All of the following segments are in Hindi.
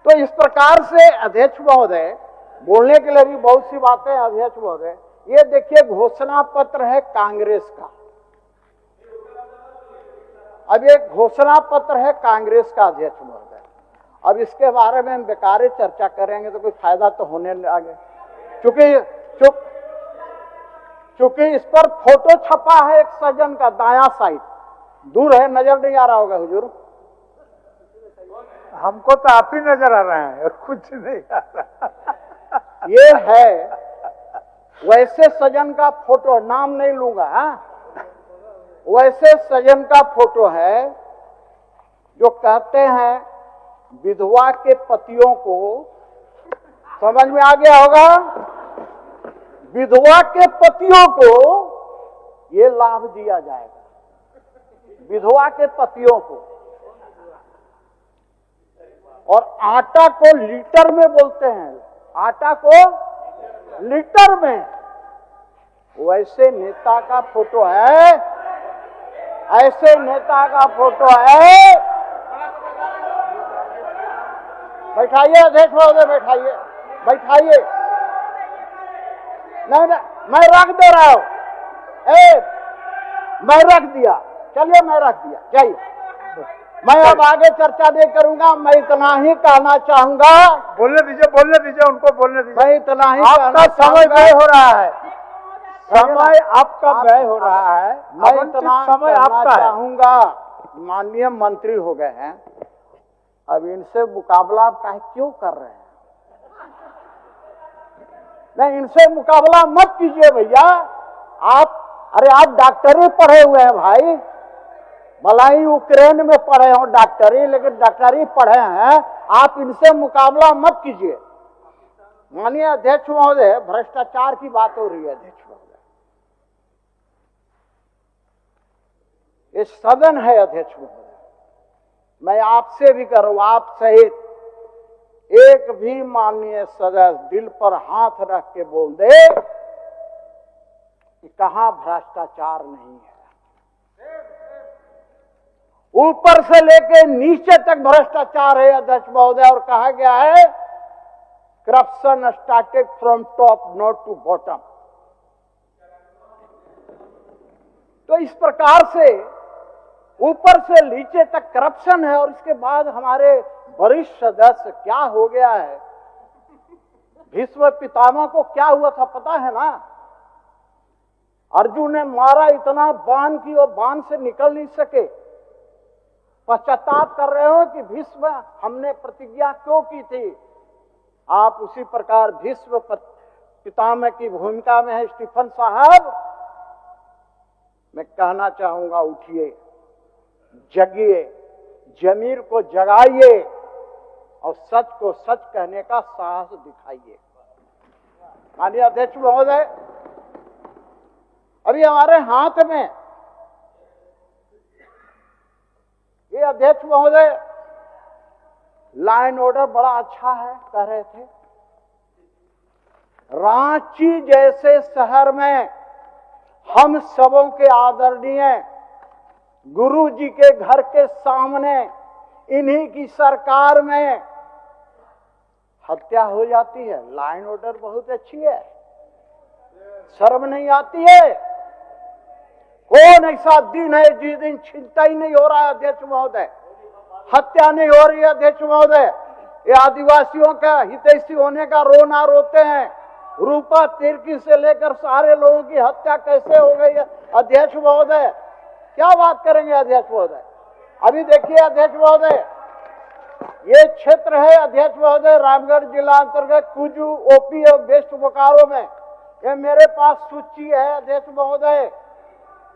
तो इस प्रकार से अध्यक्ष महोदय, बोलने के लिए भी बहुत सी बातें हैं अध्यक्ष महोदय। ये देखिए घोषणा पत्र है कांग्रेस का, अब एक घोषणा पत्र है कांग्रेस का अध्यक्ष महोदय। अब इसके बारे में हम बेकार चर्चा करेंगे तो कोई फायदा तो होने लगे, चूंकि इस पर फोटो छपा है एक सज्जन का, दायां साइड, दूर है, नजर नहीं आ रहा होगा हुजूर। हमको तो आप ही नजर आ रहे हैं, कुछ नहीं आ रहा। ये है वैसे सज्जन का फोटो, नाम नहीं लूंगा, वैसे सज्जन का फोटो है जो कहते हैं विधवा के पतियों को, समझ में आ गया होगा, विधवा के पतियों को ये लाभ दिया जाएगा, विधवा के पतियों को। और आटा को लीटर में बोलते हैं, आटा को लीटर में। वैसे नेता का फोटो है, ऐसे नेता का फोटो है। बैठाइए अध्यक्ष महोदय, बैठाइए, बैठाइए। नहीं, मैं रख दे रहा हूं, मैं रख दिया, चलिए मैं रख दिया, जाइए। मैं अब आगे चर्चा नहीं करूंगा, मैं इतना ही कहना चाहूंगा। बोलने दीजिए उनको बोलने दीजिए। मैं इतना ही आपका समय व्यय हो रहा है, समय आपका व्यय हो रहा है। मैं इतना समय आपका चाहूंगा, माननीय मंत्री हो गए हैं, अब इनसे मुकाबला आप काहे क्यों कर रहे हैं? नहीं, इनसे मुकाबला मत कीजिए भैया। अरे आप डॉक्टरी पढ़े हुए हैं भाई, भलाई यूक्रेन में पढ़े हो डॉक्टरी, लेकिन डॉक्टरी पढ़े हैं, आप इनसे मुकाबला मत कीजिए। माननीय अध्यक्ष महोदय, भ्रष्टाचार की बात हो रही है अध्यक्ष महोदय, ये सदन है अध्यक्ष महोदय। मैं आपसे भी करूं, आप सहित एक भी माननीय सदस्य दिल पर हाथ रख के बोल दे कि कहां भ्रष्टाचार नहीं है। ऊपर से लेके नीचे तक भ्रष्टाचार है अध्यक्ष महोदय, और कहा गया है corruption started from top not to bottom. तो इस प्रकार से ऊपर से नीचे तक करप्शन है। और इसके बाद हमारे वरिष्ठ सदस्य, क्या हो गया है, भीष्म पितामह को क्या हुआ था पता है ना? अर्जुन ने मारा इतना बाण की वो बाण से निकल नहीं सके। पश्चाताप कर रहे हो कि भीष्म हमने प्रतिज्ञा क्यों की थी? आप उसी प्रकार भीष्म पितामह की भूमिका में है स्टीफन साहब। मैं कहना चाहूंगा, उठिए, जगिए, जमीर को जगाइए और सच को सच कहने का साहस दिखाइए। माननीय अध्यक्ष महोदय, अभी हमारे हाथ में ये अध्यक्ष महोदय लाइन ऑर्डर बड़ा अच्छा है कह रहे थे। रांची जैसे शहर में हम सबों के आदरणीय गुरु जी के घर के सामने इन्हीं की सरकार में हत्या हो जाती है। लाइन ऑर्डर बहुत अच्छी है, शर्म नहीं आती है? कौन ऐसा दिन है जिस दिन चिंता ही नहीं हो रहा है अध्यक्ष महोदय, हत्या नहीं हो रही है अध्यक्ष महोदय? ये आदिवासियों का हितैषी होने का रोना रोते हैं। रूपा तिर्की से लेकर सारे लोगों की हत्या कैसे हो गई है अध्यक्ष महोदय? क्या बात करेंगे अध्यक्ष महोदय? अभी देखिए अध्यक्ष महोदय, ये क्षेत्र है अध्यक्ष महोदय रामगढ़ जिला अंतर्गत कुजू, ओपी और वेस्ट बोकारो में। ये मेरे पास सूची है अध्यक्ष महोदय,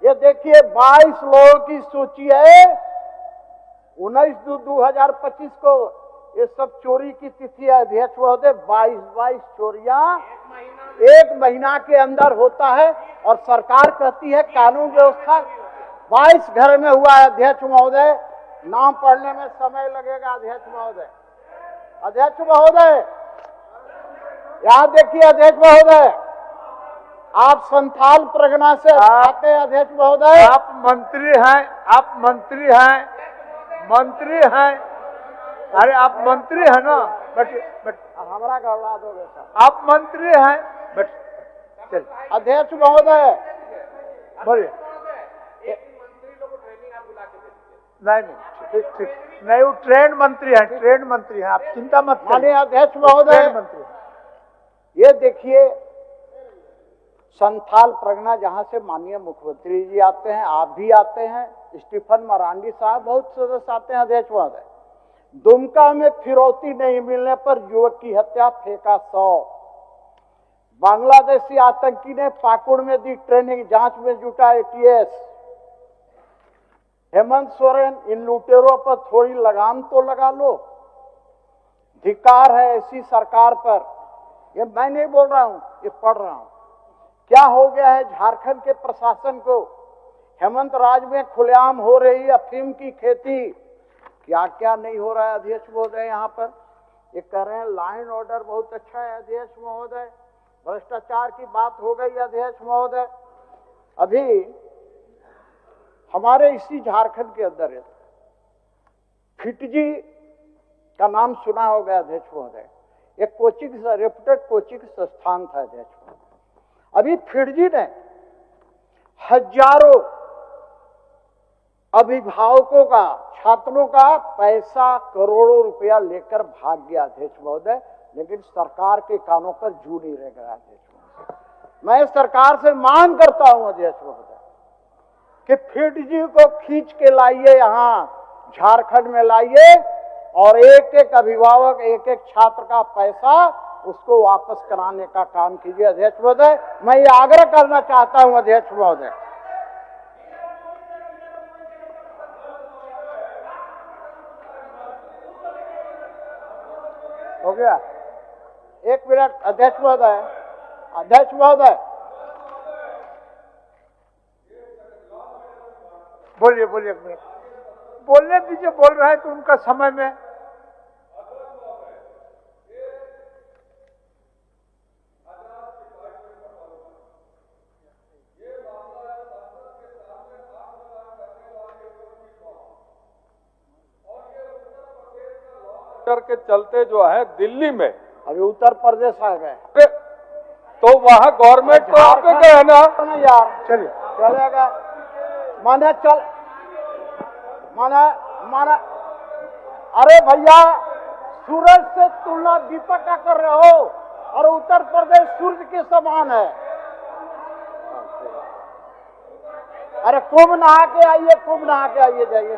ये देखिए 22 लोगों की सूची है। 19/2/2025 को ये सब चोरी की तिथि है अध्यक्ष महोदय। 22 चोरियां एक महीना के अंदर होता है, और सरकार कहती है कानून व्यवस्था। 22 घर में हुआ है अध्यक्ष महोदय। नाम पढ़ने में समय लगेगा अध्यक्ष महोदय। अध्यक्ष महोदय, यहाँ देखिए अध्यक्ष महोदय, आप संथाल परगना से आते हैं अध्यक्ष महोदय। आप मंत्री हैं, आप मंत्री हैं, मंत्री हैं, अरे आप मंत्री हैं ना, बट हमारा गड़बड़ा दोगे सर। आप मंत्री हैं, बट चलिए। अध्यक्ष महोदय, बोलिए। नहीं नहीं, ठीक ठीक, नहीं वो ट्रेंड मंत्री हैं, ट्रेंड मंत्री हैं, आप चिंता मत करिए। माननीय अध्यक्ष महोदय, ट्रेंड मंत्री हैं। ये देखिए संथाल परगना जहां से माननीय मुख्यमंत्री जी आते हैं, आप भी आते हैं, स्टीफन मरांडी साहब, बहुत सदस्य आते हैं। अध्यक्ष महोदय, दुमका में फिरौती नहीं मिलने पर युवक की हत्या, फेंका 100। बांग्लादेशी आतंकी ने पाकुड़ में दी ट्रेनिंग, जांच में जुटा ATS। हेमंत सोरेन, इन लुटेरों पर थोड़ी लगाम तो लगा लो। धिक्कार है ऐसी सरकार पर। ये मैं नहीं बोल रहा हूं, ये पढ़ रहा हूं। क्या हो गया है झारखंड के प्रशासन को? हेमंत राज में खुलेआम हो रही अफीम की खेती, क्या क्या नहीं हो रहा है अध्यक्ष महोदय। यहाँ पर ये कह रहे हैं लाइन ऑर्डर बहुत अच्छा है अध्यक्ष महोदय, भ्रष्टाचार की बात हो गई अध्यक्ष महोदय। अभी हमारे इसी झारखंड के अंदर है, फिटजी का नाम सुना होगा अध्यक्ष महोदय, एक कोचिंग रेप्यूटेड कोचिंग संस्थान था अध्यक्ष महोदय। अभी फिटजी ने हजारों अभिभावकों का, छात्रों का पैसा, करोड़ों रुपया लेकर भाग गया अध्यक्ष महोदय, लेकिन सरकार के कानों पर जू नहीं रह गया अध्यक्ष महोदय। मैं सरकार से मांग करता हूं अध्यक्ष महोदय कि फिटजी को खींच के लाइए, यहाँ झारखंड में लाइए और एक एक अभिभावक, एक एक छात्र का पैसा उसको वापस कराने का काम कीजिए अध्यक्ष महोदय। मैं ये आग्रह करना चाहता हूं अध्यक्ष महोदय। हो गया, एक मिनट अध्यक्ष महोदय, अध्यक्ष महोदय बोलिए बोलिए, एक मिनट बोलने दीजिए, बोल रहे हैं तो उनका समय में। के चलते जो है दिल्ली में, अभी उत्तर प्रदेश आ गए तो वहाँ गवर्नमेंट तो आपके गए ना यार, चलिए चलेगा माने चल माना। अरे भैया, सूरज से तुलना दीपक का कर रहे हो और उत्तर प्रदेश सूर्य के समान है। अरे कुंभ नहा के आइए, कुंभ नहा के आइए, जाइए।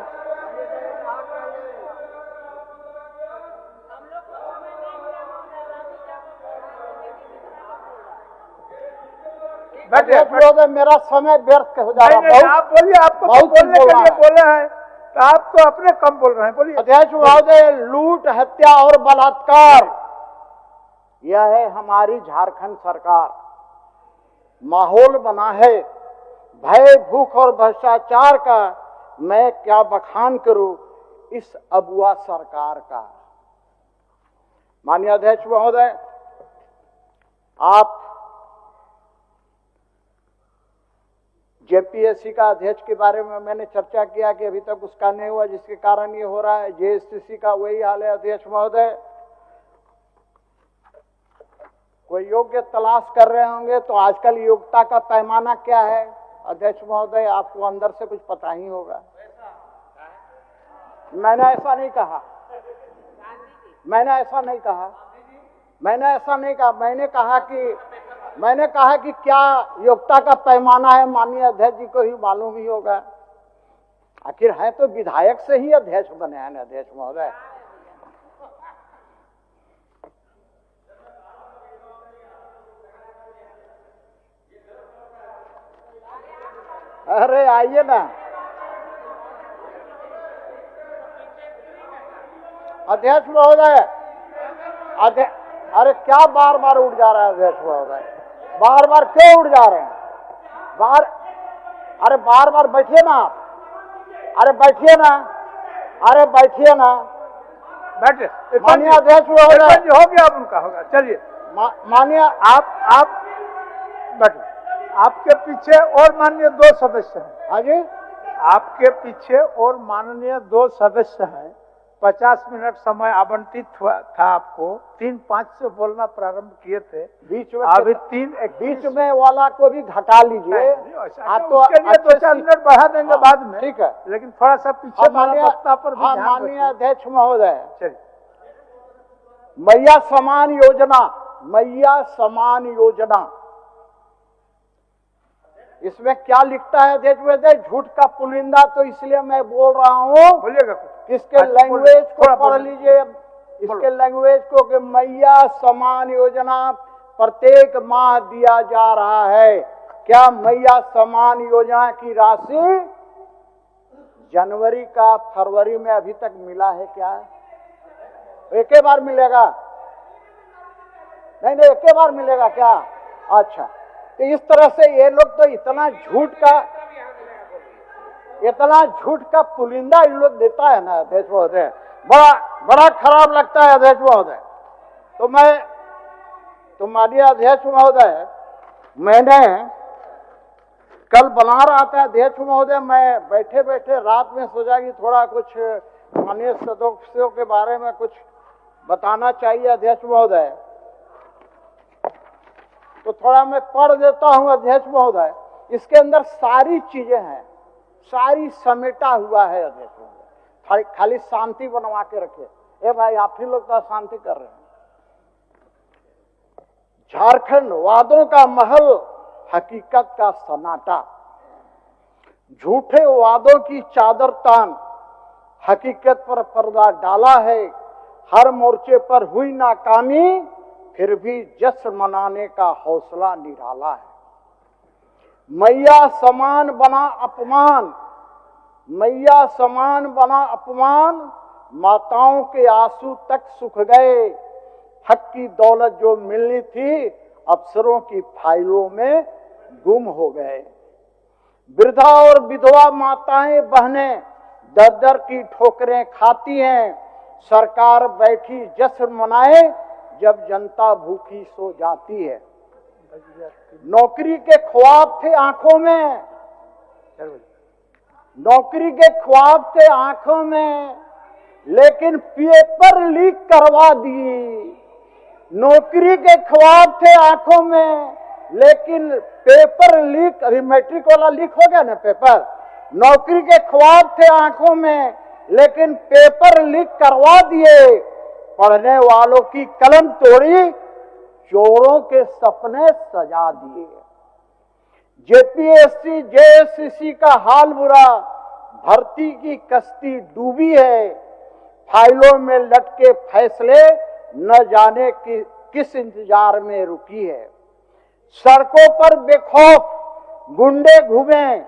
मेरा समय व्यर्थ हो जा रहा है। आप बोलिए, आपको बोलने के लिए बोले हैं तो आप तो अपने कम बोल रहे हैं, बोलिए। अध्यक्ष महोदय, लूट, हत्या और बलात्कार, यह है हमारी झारखंड सरकार। माहौल बना है भय, भूख और भ्रष्टाचार का। मैं क्या बखान करूं इस अबुआ सरकार का। माननीय अध्यक्ष महोदय, आप JPSC का अध्यक्ष के बारे में मैंने चर्चा किया कि अभी तक उसका नहीं हुआ, जिसके कारण ये हो रहा है। JSCC का वही हाल है अध्यक्ष महोदय। कोई योग्य तलाश कर रहे होंगे तो आजकल योग्यता का पैमाना क्या है अध्यक्ष महोदय, आपको अंदर से कुछ पता ही होगा। मैंने ऐसा नहीं कहा, मैंने ऐसा नहीं कहा, मैंने ऐसा नहीं कहा। मैंने कहा कि क्या योग्यता का पैमाना है, माननीय अध्यक्ष जी को ही मालूम ही होगा। आखिर है तो विधायक से ही अध्यक्ष बने हैं ना अध्यक्ष महोदय। अरे आइए ना अध्यक्ष महोदय। अरे क्या बार बार उठ जा रहा है अध्यक्ष महोदय, बार बार क्यों उठ जा रहे हैं? अरे बार बार बैठिए ना आप, अरे बैठिए ना, अरे बैठिए ना, बैठे। माननीय अध्यक्ष महोदय, हो गया, अब उनका होगा। चलिए माननीय आप बैठे। आपके पीछे और माननीय 2 सदस्य हैं। हाँ जी, आपके पीछे और माननीय 2 सदस्य हैं, 50 मिनट समय आवंटित था आपको, 3:05 से बोलना प्रारंभ किए थे, बीच में अभी 3:21 बीच में वाला को भी घटा लीजिए। आप तो उसके लिए 2-4 मिनट बढ़ा देंगे बाद में, ठीक है, लेकिन थोड़ा सा पीछे वाला वक्ता पर भी ध्यान माननीय रखिए। अध्यक्ष महोदय, चलिए, मैया समान योजना, मैया समान योजना, इसमें क्या लिखता है अध्यक्ष महोदय? झूठ का पुलिंदा, तो इसलिए मैं बोल रहा हूँ, बोलिएगा इसके लैंग्वेज को पढ़ लीजिए, इसके लैंग्वेज को, कि मैया समान योजना प्रत्येक माह दिया जा रहा है। क्या मैया समान योजना की राशि जनवरी का फरवरी में अभी तक मिला है क्या? एक ही बार मिलेगा? नहीं, एक ही बार मिलेगा क्या? अच्छा, तो इस तरह से ये लोग तो इतना झूठ का पुलिंदा इन लोग देता है ना अध्यक्ष महोदय, बड़ा खराब लगता है अध्यक्ष महोदय। तो माननीय अध्यक्ष महोदय, मैंने कल बना रहा था अध्यक्ष महोदय, मैं बैठे बैठे रात में सोचा कि थोड़ा कुछ माननीय सदस्यों के बारे में कुछ बताना चाहिए अध्यक्ष महोदय, तो थोड़ा मैं पढ़ देता हूं अध्यक्ष महोदय। इसके अंदर सारी चीजें हैं, सारी समेटा हुआ है अध्यक्ष महोदय, खाली शांति बनवा के रखे। ए भाई, आप ही लोग तो शांति कर रहे हैं। झारखंड वादों का महल, हकीकत का सन्नाटा, झूठे वादों की चादर तान, हकीकत पर पर्दा डाला है। हर मोर्चे पर हुई नाकामी, फिर भी जश्न मनाने का हौसला निराला है। मैया समान बना अपमान, मैया समान बना अपमान, माताओं के आंसू तक सूख गए। हक की दौलत जो मिलनी थी, अफसरों की फाइलों में गुम हो गए। वृद्धा और विधवा माताएं बहनें दर दर की ठोकरें खाती हैं। सरकार बैठी जश्न मनाए, जब जनता भूखी सो जाती है। नौकरी के ख्वाब थे आंखों में, नौकरी के ख्वाब थे आंखों में, लेकिन पेपर लीक करवा दिए। नौकरी के ख्वाब थे आंखों में, लेकिन पेपर लीक, अभी मैट्रिक वाला लीक हो गया ना पेपर। नौकरी के ख्वाब थे आंखों में, लेकिन पेपर लीक करवा दिए। पढ़ने वालों की कलम तोड़ी, चोरों के सपने सजा दिए। जेपीएससी जेएससीसी का हाल बुरा, भर्ती की कश्ती डूबी है। फाइलों में लटके फैसले, न जाने किस इंतजार में रुकी है। सड़कों पर बेखौफ गुंडे घूमे,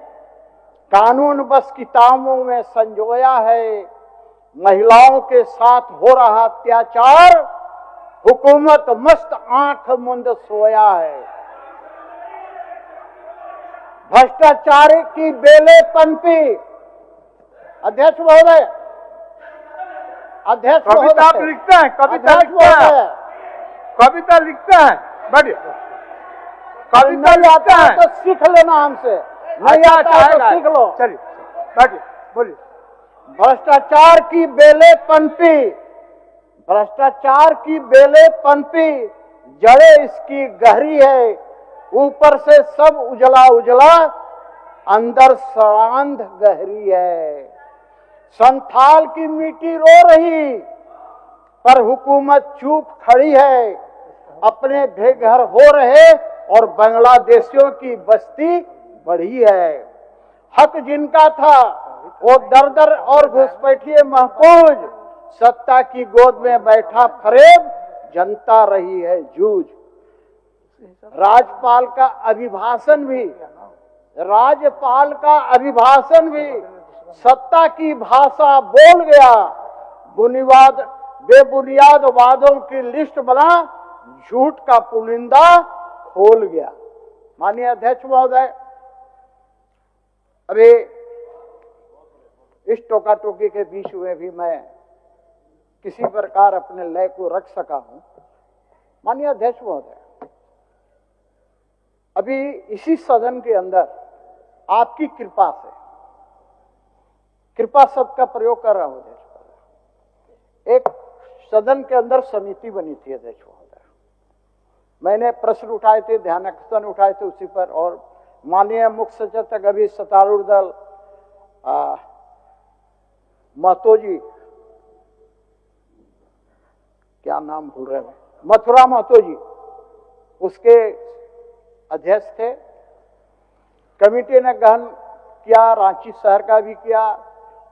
कानून बस किताबों में संजोया है। महिलाओं के साथ हो रहा अत्याचार, हुकूमत मस्त आंख मुंद सोया है। भ्रष्टाचार की बेले पनपी, अध्यक्ष महोदय, अध्यक्ष कविता आप लिखते हैं, कविता लिखते हैं, कविता लिखते हैं, बढ़िए, कविता लिखते हैं तो सीख लेना हमसे, नहीं आता है तो सीख लो। चलिए बढ़िए, बोलिए। भ्रष्टाचार की बेले पनपी, भ्रष्टाचार की बेले पनपी, जड़े इसकी गहरी है। ऊपर से सब उजला उजला, अंदर सड़ांध गहरी है। संथाल की मिट्टी रो रही, पर हुकूमत चुप खड़ी है। अपने बेघर हो रहे और बांग्लादेशियों की बस्ती बढ़ी है। हक जिनका था वो दर दर और घुसपैठिए महफूज, सत्ता की गोद में बैठा फरेब, जनता रही है जूझ। राज्यपाल का अभिभाषण भी, राज्यपाल का अभिभाषण भी सत्ता की भाषा बोल गया। बेबुनियाद वादों की लिस्ट बना, झूठ का पुलिंदा खोल गया। माननीय अध्यक्ष महोदय, अभी इस टोका टोकी के बीच में भी मैं किसी प्रकार अपने लय को रख सका हूं। माननीय अध्यक्ष महोदय, अभी इसी सदन के अंदर आपकी कृपा से, कृपा शब्द का प्रयोग कर रहा हूं अध्यक्ष महोदय, एक सदन के अंदर समिति बनी थी अध्यक्ष महोदय, मैंने प्रश्न उठाए थे, ध्यानाकर्षण उठाए थे उसी पर, और माननीय मुख्य सचेतक अभी सत्तारूढ़ दल महतो जी, क्या नाम भूल रहे हैं, मथुरा महतो जी उसके अध्यक्ष थे। कमेटी ने गहन किया, रांची शहर का भी किया,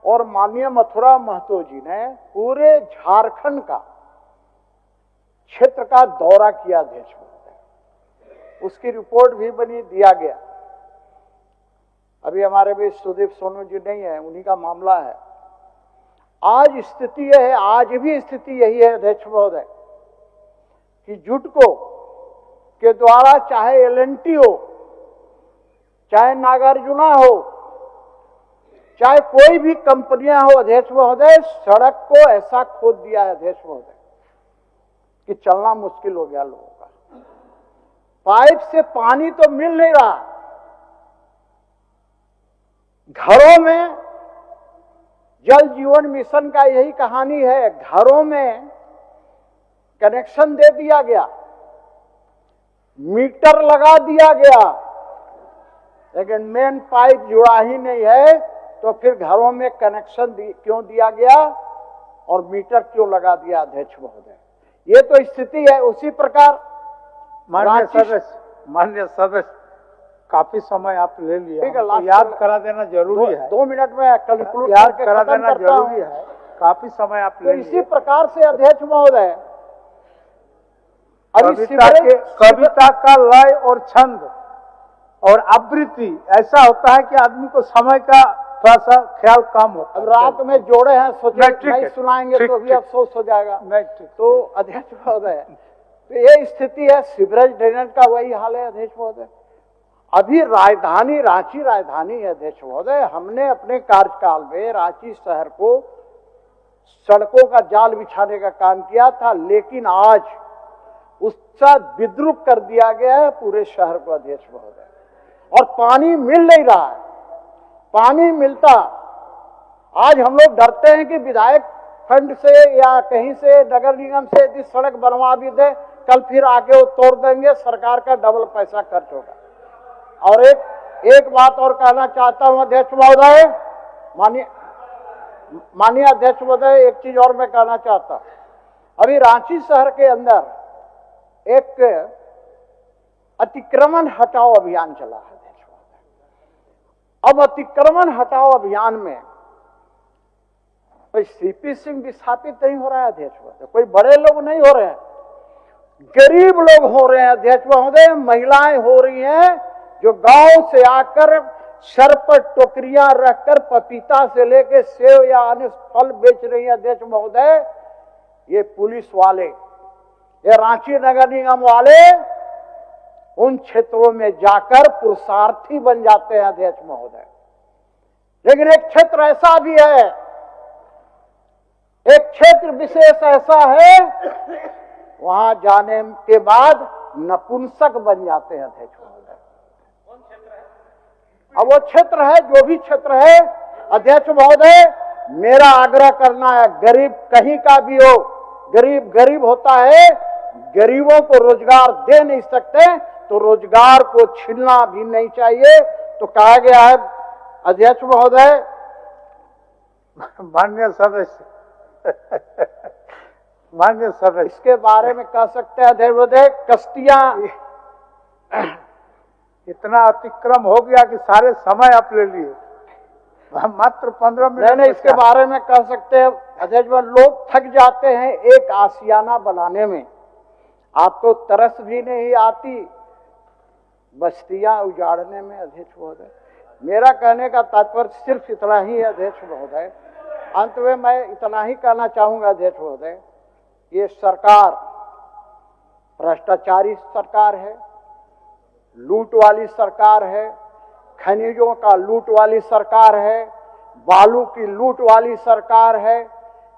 और माननीय मथुरा महतो जी ने पूरे झारखंड का क्षेत्र का दौरा किया अध्यक्ष महोदय, उसकी रिपोर्ट भी बनी, दिया गया। अभी हमारे भी सुदीप सोनू जी नहीं है, उन्हीं का मामला है। आज स्थिति यह है, आज भी स्थिति यही है अध्यक्ष महोदय कि जुटको के द्वारा चाहे एल&टी हो, चाहे नागार्जुना हो, चाहे कोई भी कंपनियां हो अध्यक्ष महोदय, सड़क को ऐसा खोद दिया है अध्यक्ष महोदय कि चलना मुश्किल हो गया लोगों का। पाइप से पानी तो मिल नहीं रहा, घरों में जल जीवन मिशन का यही कहानी है, घरों में कनेक्शन दे दिया गया, मीटर लगा दिया गया, लेकिन मेन पाइप जुड़ा ही नहीं है, तो फिर घरों में कनेक्शन क्यों दिया गया और मीटर क्यों लगा दिया अध्यक्ष महोदय? ये तो स्थिति है। उसी प्रकार माननीय सदस्य काफी समय आप ले लिया, तो याद करा देना जरूरी है। 2 मिनट में कंक्लूड याद करा देना जरूरी है, काफी समय आप ले तो इसी प्रकार से अध्यक्ष महोदय कविता का लय और छंद और आवृत्ति ऐसा होता है कि आदमी को समय का थोड़ा सा ख्याल कम होता है। अब रात में जोड़े हैं, सोचे नहीं सुनाएंगे तो भी अफसोस हो जाएगा। तो अध्यक्ष महोदय, तो ये स्थिति है। सीवरेज ड्रेनेज का वही हाल है अध्यक्ष महोदय। अभी राजधानी रांची राजधानी है अध्यक्ष महोदय, हमने अपने कार्यकाल में रांची शहर को सड़कों का जाल बिछाने का काम किया था, लेकिन आज उसका विद्रूप कर दिया गया है पूरे शहर को अध्यक्ष महोदय, और पानी मिल नहीं रहा है। पानी मिलता, आज हम लोग डरते हैं कि विधायक फंड से या कहीं से नगर निगम से यदि सड़क बनवा भी दे, कल फिर आके वो तोड़ देंगे, सरकार का डबल पैसा खर्च होगा। और एक बात और कहना चाहता हूं अध्यक्ष महोदय, माननीय अध्यक्ष महोदय, एक चीज और मैं कहना चाहता हूं। अभी रांची शहर के अंदर एक अतिक्रमण हटाओ अभियान चला है अध्यक्ष महोदय। अब अतिक्रमण हटाओ अभियान में कोई सीपी सिंह विस्थापित नहीं हो रहा है अध्यक्ष महोदय, कोई बड़े लोग नहीं हो रहे हैं, गरीब लोग हो रहे हैं अध्यक्ष महोदय। महिलाएं हो रही हैं जो गांव से आकर सर पर टोकरियां रखकर पपीता से लेकर सेव या अन्य फल बेच रही हैं अध्यक्ष महोदय। ये पुलिस वाले, ये रांची नगर निगम वाले उन क्षेत्रों में जाकर पुरुषार्थी बन जाते हैं अध्यक्ष महोदय। लेकिन एक क्षेत्र ऐसा भी है, एक क्षेत्र विशेष ऐसा है, वहां जाने के बाद नपुंसक बन जाते हैं अध्यक्ष महोदय। अब वो क्षेत्र है, जो भी क्षेत्र है अध्यक्ष महोदय, मेरा आग्रह करना है, गरीब कहीं का भी हो, गरीब गरीब होता है, गरीबों को रोजगार दे नहीं सकते तो रोजगार को छीनना भी नहीं चाहिए। तो कहा गया है अध्यक्ष महोदय, माननीय सदस्य इसके बारे में कह सकते हैं अध्यक्ष महोदय, कश्तियां इतना अतिक्रम हो गया कि सारे समय आप ले लिए, मात्र 15 मिनट। नहीं, इसके बारे में कह सकते हैं अध्यक्ष महोदय, लोग थक जाते हैं एक आशियाना बनाने में, आपको तरस भी नहीं आती बस्तियां उजाड़ने में अध्यक्ष महोदय। मेरा कहने का तात्पर्य सिर्फ इतना ही है अध्यक्ष महोदय। अंत में मैं इतना ही कहना चाहूंगा अध्यक्ष महोदय, ये सरकार भ्रष्टाचारी सरकार है, लूट वाली सरकार है, खनिजों का लूट वाली सरकार है, बालू की लूट वाली सरकार है।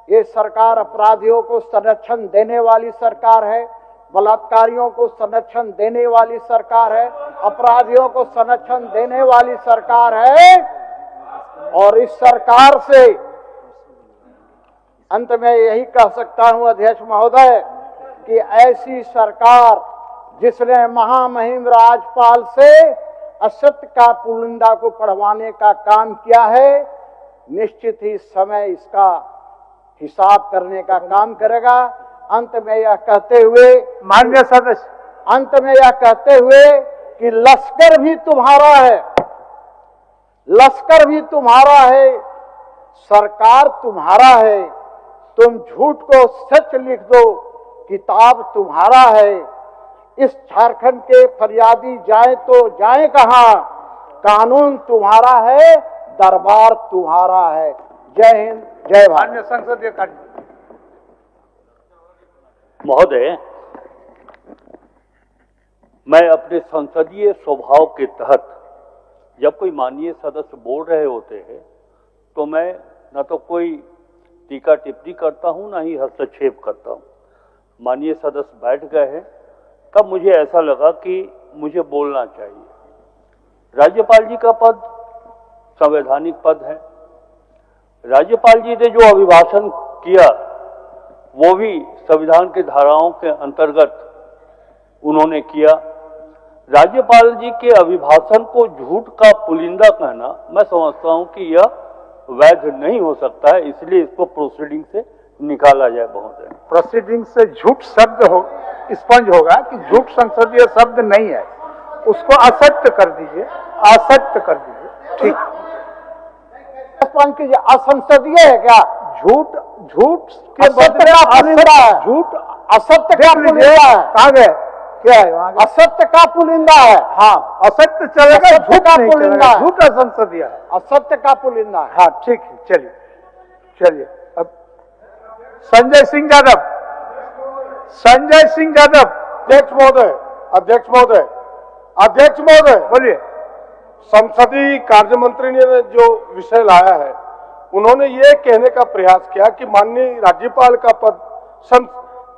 ये सरकार अपराधियों को संरक्षण देने वाली सरकार है, बलात्कारियों को संरक्षण देने वाली सरकार है, अपराधियों को संरक्षण देने वाली सरकार है। और इस सरकार से अंत में यही कह सकता हूं अध्यक्ष महोदय कि ऐसी सरकार जिसने महामहिम राज्यपाल से असत्य का पुलिंदा को पढ़वाने का काम किया है, निश्चित ही समय इसका हिसाब करने का काम करेगा। अंत में यह कहते हुए माननीय सदस्य, अंत में यह कहते हुए कि लश्कर भी तुम्हारा है, लश्कर भी तुम्हारा है, सरकार तुम्हारा है, तुम झूठ को सच लिख दो, किताब तुम्हारा है। इस झारखंड के फरियादी जाए तो जाए कहां, कानून तुम्हारा है, दरबार तुम्हारा है। जय हिंद, जय भारत। माननीय संसदीय कार्य महोदय, मैं अपने संसदीय स्वभाव के तहत जब कोई माननीय सदस्य बोल रहे होते हैं तो मैं न तो कोई टीका टिप्पणी करता हूं, न ही हस्तक्षेप करता हूं। माननीय सदस्य बैठ गए हैं, तब मुझे ऐसा लगा कि मुझे बोलना चाहिए। राज्यपाल जी का पद संवैधानिक पद है। राज्यपाल जी ने जो अभिभाषण किया वो भी संविधान के धाराओं के अंतर्गत उन्होंने किया। राज्यपाल जी के अभिभाषण को झूठ का पुलिंदा कहना मैं समझता हूं कि यह वैध नहीं हो सकता है, इसलिए इसको प्रोसीडिंग से निकाला जाए महोदय। प्रोसीडिंग से झूठ शब्द हो स्पंज होगा कि झूठ संसदीय शब्द नहीं है, उसको असत्य कर दीजिए, असत्य कर दीजिए। ठीक, स्पंज कीजिए। असंसदीय है क्या? झूठ, झूठ के असत्य का पुलिंदा है, झूठ असत्य का पुलिंदा है। कहाँ गए? क्या है वहाँ? असत्य का पुलिंदा है। हाँ, असत्य चलेगा, असत्य झूठ का नहीं पुलिंदा चलेगा, है। झूठ असंसदीय है। असत्य का पुलिंदा है। हाँ ठीक है, चलिए चलिए। अब संजय सिंह यादव, संजय सिंह यादव। अध्यक्ष महोदय, अध्यक्ष महोदय, अध्यक्ष महोदय, बोलिए। संसदीय कार्य मंत्री ने जो विषय लाया है, उन्होंने ये कहने का प्रयास किया कि माननीय राज्यपाल का पद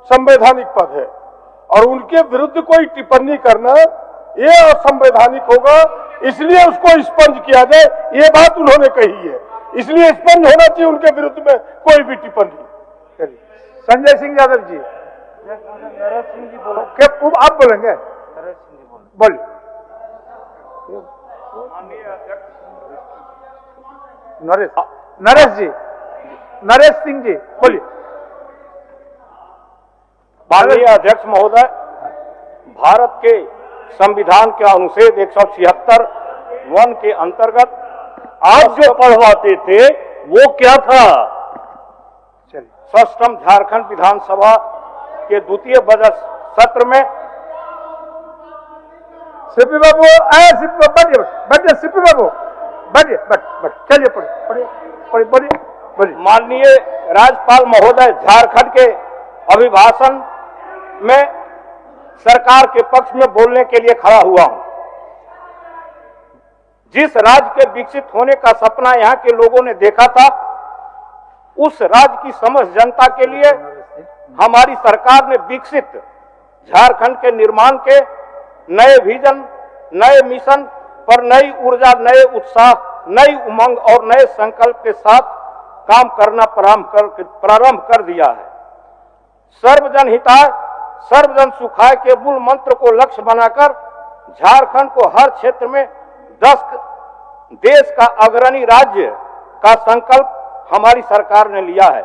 संवैधानिक पद है और उनके विरुद्ध कोई टिप्पणी करना ये असंवैधानिक होगा, इसलिए उसको स्पंज किया जाए, ये बात उन्होंने कही है। इसलिए स्पंज होना चाहिए उनके विरुद्ध में कोई भी टिप्पणी। चलिए, संजय सिंह यादव जी। नरेश सिंह जी बोलो। क्या आप बोलेंगे? नरेश सिंह जी बोलिए। नरेश, नरेश जी, नरेश सिंह जी बोलिए। माननीय अध्यक्ष महोदय, भारत के संविधान के अनुच्छेद 176(1) के अंतर्गत आप जो पढ़वाते थे वो क्या था? चलिए, षष्ठम झारखंड विधानसभा के द्वितीय बजट सत्र में सिपी बाबू आए, सिपी बाबू बैठिए, सिपी बाबू बैठिए, बैठ, चलिए पढ़िए, पढ़िए, बोलिए। माननीय राज्यपाल महोदय, झारखंड के अभिभाषण में सरकार के पक्ष में बोलने के लिए खड़ा हुआ हूं। जिस राज्य के विकसित होने का सपना यहाँ के लोगों ने देखा था, उस राज्य की समस्त जनता के लिए हमारी सरकार ने विकसित झारखंड के निर्माण के नए विजन, नए मिशन पर नई ऊर्जा, नए उत्साह, नई उमंग और नए संकल्प के साथ काम करना प्रारंभ कर दिया है। सर्वजन हिताय, सर्वजन सुखाय के मूल मंत्र को लक्ष्य बनाकर झारखंड को हर क्षेत्र में देश का अग्रणी राज्य का संकल्प हमारी सरकार ने लिया है,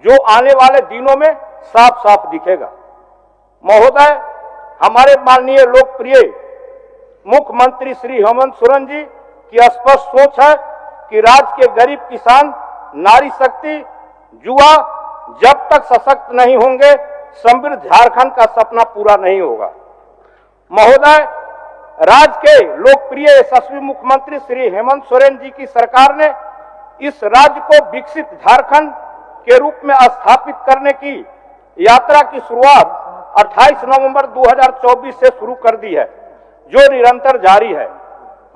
जो आने वाले दिनों में साफ साफ दिखेगा। महोदय, हमारे माननीय लोकप्रिय मुख्यमंत्री श्री हेमंत सोरेन जी की स्पष्ट सोच है कि राज्य के गरीब किसान, नारी शक्ति, युवा जब तक सशक्त नहीं होंगे, समृद्ध झारखंड का सपना पूरा नहीं होगा। महोदय, राज्य के लोकप्रिय यशस्वी मुख्यमंत्री श्री हेमंत सोरेन जी की सरकार ने इस राज्य को विकसित झारखंड के रूप में स्थापित करने की यात्रा की शुरुआत 28 नवंबर 2024 से शुरू कर दी है, जो निरंतर जारी है।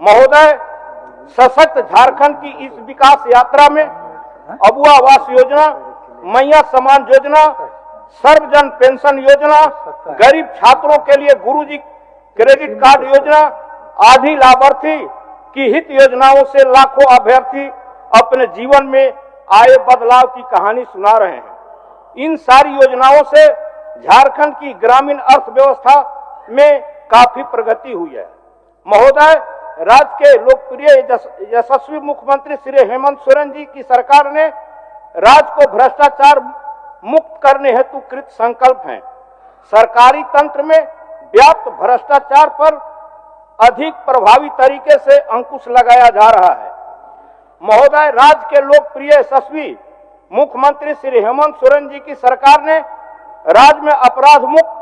महोदय, सशक्त झारखंड की इस विकास यात्रा में अबुआ आवास योजना, मैया समान योजना, सर्वजन पेंशन योजना, गरीब छात्रों के लिए गुरुजी क्रेडिट कार्ड योजना आदि लाभार्थी की हित योजनाओं से लाखों अभ्यर्थी अपने जीवन में आए बदलाव की कहानी सुना रहे हैं। इन सारी योजनाओं से झारखंड की ग्रामीण अर्थव्यवस्था में काफी प्रगति हुई है। महोदय, राज्य के लोकप्रिय यशस्वी मुख्यमंत्री श्री हेमंत सोरेन जी की सरकार ने राज्य को भ्रष्टाचार मुक्त करने हेतु कृत संकल्प हैं। सरकारी तंत्र में व्याप्त भ्रष्टाचार पर अधिक प्रभावी तरीके से अंकुश लगाया जा रहा है। महोदय, राज्य के लोकप्रिय यशस्वी मुख्यमंत्री श्री हेमंत सोरेन जी की सरकार ने राज्य में अपराध मुक्त,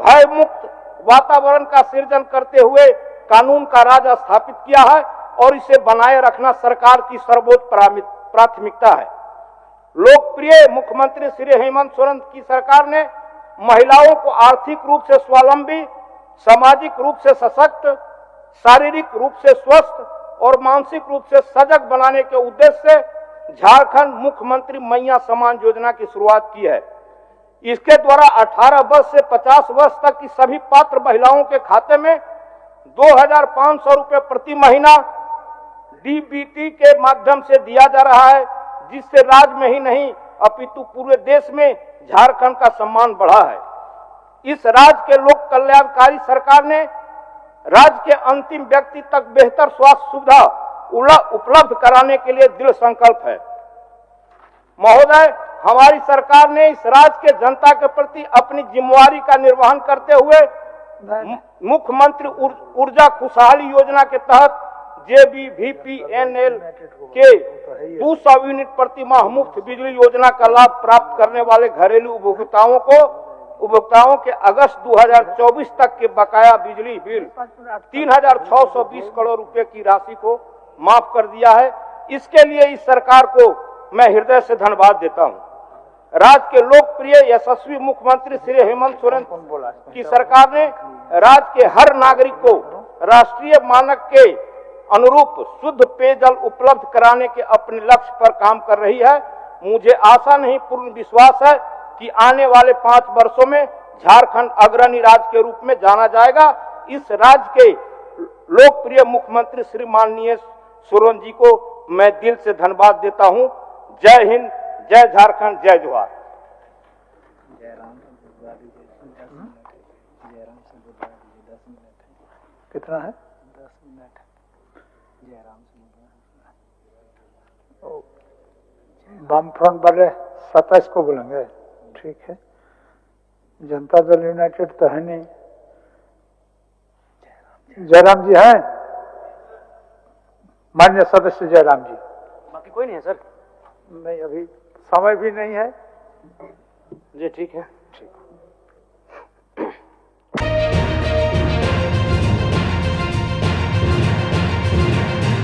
भय मुक्त वातावरण का सृजन करते हुए कानून का राज स्थापित किया है और इसे बनाए रखना सरकार की सर्वोच्च प्राथमिकता है। लोकप्रिय मुख्यमंत्री श्री हेमंत सोरेन की सरकार ने महिलाओं को आर्थिक रूप से स्वावलंबी, सामाजिक रूप से सशक्त, शारीरिक रूप से स्वस्थ और मानसिक रूप से सजग बनाने के उद्देश्य से झारखंड मुख्यमंत्री मैया सम्मान योजना की शुरुआत की है। इसके द्वारा 18 वर्ष से 50 वर्ष तक की सभी पात्र महिलाओं के खाते में 2,500 रुपए प्रति महीना डीबीटी के माध्यम से दिया जा रहा है, जिससे राज्य में ही नहीं अपितु पूरे देश में झारखंड का सम्मान बढ़ा है। इस राज्य के लोक कल्याणकारी सरकार ने राज्य के अंतिम व्यक्ति तक बेहतर स्वास्थ्य सुविधा उपलब्ध कराने के लिए दृढ़ संकल्प है। महोदय, हमारी सरकार ने इस राज्य के जनता के प्रति अपनी जिम्मेवारी का निर्वहन करते हुए मुख्यमंत्री ऊर्जा खुशहाली योजना के तहत JBVPNL के 200 यूनिट प्रति माह मुफ्त बिजली योजना का लाभ प्राप्त करने वाले घरेलू उपभोक्ताओं के अगस्त 2024 तक के बकाया बिजली बिल 3,620 करोड़ रुपए की राशि को माफ कर दिया है। इसके लिए इस सरकार को मैं हृदय से धन्यवाद देता हूं। राज्य के लोकप्रिय यशस्वी मुख्यमंत्री श्री हेमंत सोरेन की सरकार ने राज्य के हर नागरिक को राष्ट्रीय मानक के अनुरूप शुद्ध पेयजल उपलब्ध कराने के अपने लक्ष्य पर काम कर रही है। मुझे आशा नहीं, पूर्ण विश्वास है कि आने वाले 5 वर्षों में झारखंड अग्रणी राज्य के रूप में जाना जाएगा। इस राज्य के लोकप्रिय मुख्यमंत्री श्री माननीय सोरेन जी को मैं दिल से धन्यवाद देता हूं। जय हिंद, जय झारखंड, जय जोहार। कितना है? 10 मिनट। वाम फ्रंट वाले 27 को बोलेंगे, ठीक है। जनता दल यूनाइटेड तो है नहीं। जयराम जी हैं? माननीय सदस्य जयराम जी। बाकी कोई नहीं है सर? नहीं, अभी समय भी नहीं है जी, ठीक है।